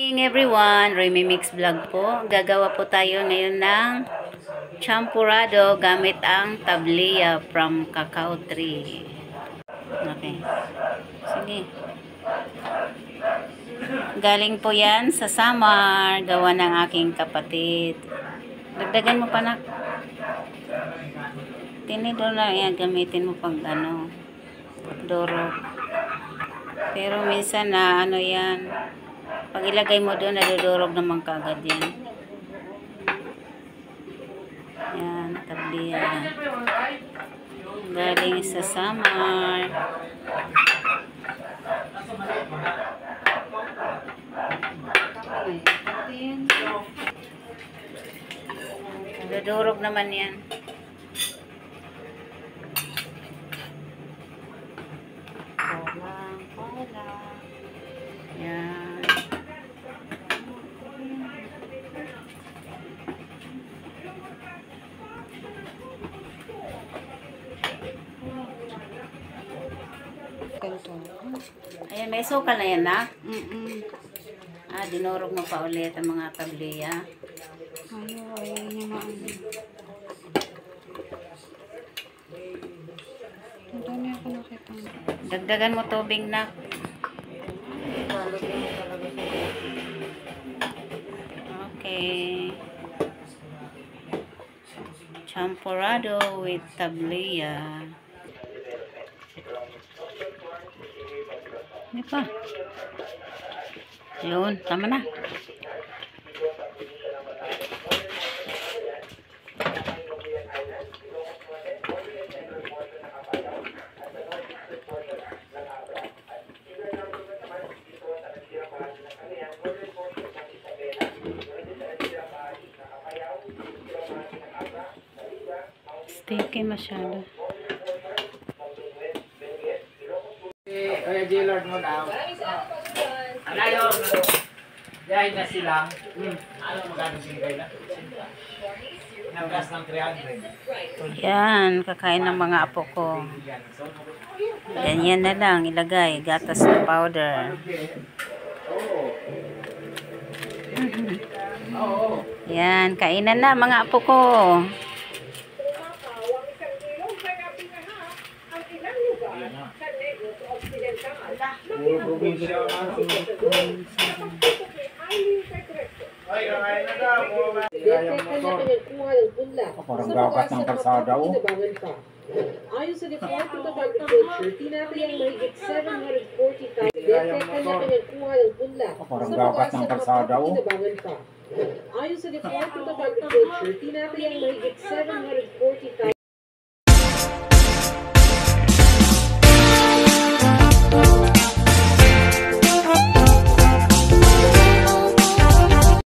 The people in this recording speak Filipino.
Good morning everyone, Remy Mix Vlog po. Gagawa po tayo ngayon ng champurrado gamit ang tablilla from cacao tree. Okay. Sige. Galing po yan sa Samar, gawa ng aking kapatid. Dagdagan mo pa na. Tinidor na yan, gamitin mo pag doro. Pero minsan na yan. Pag ilagay mo doon, nadudurog naman kagad yan. Yan, tablilla. Galing sa Samar. Nadudurog naman yan. Yan. Ayan, may sukal na yan na? Dinurog mo pa ulit ang mga tablilla. Ayaw naman. Ang dami ako nakita. Dagdagan mo tubig na. Okay. Champurrado with tablilla. Hindi pa. Yun, tama na. Sticky masyado. Kaya J-Lord mo daw. Alayo, dahil na sila. Ano magkano singkay na? Nabras ng 300. Yan, kakain ng mga apo ko. Ganyan na lang, ilagay. Gatas na powder. Yan, kainan na mga apo ko. Parang gagat ng kalsada o. Ayon sa Department of Agriculture, tinatayang mahigit 740,000 kanya-kanyang kuha ng punla. Parang gagat ng kalsada o. Ayon sa Department of Agriculture, tinatayang mahigit 740,000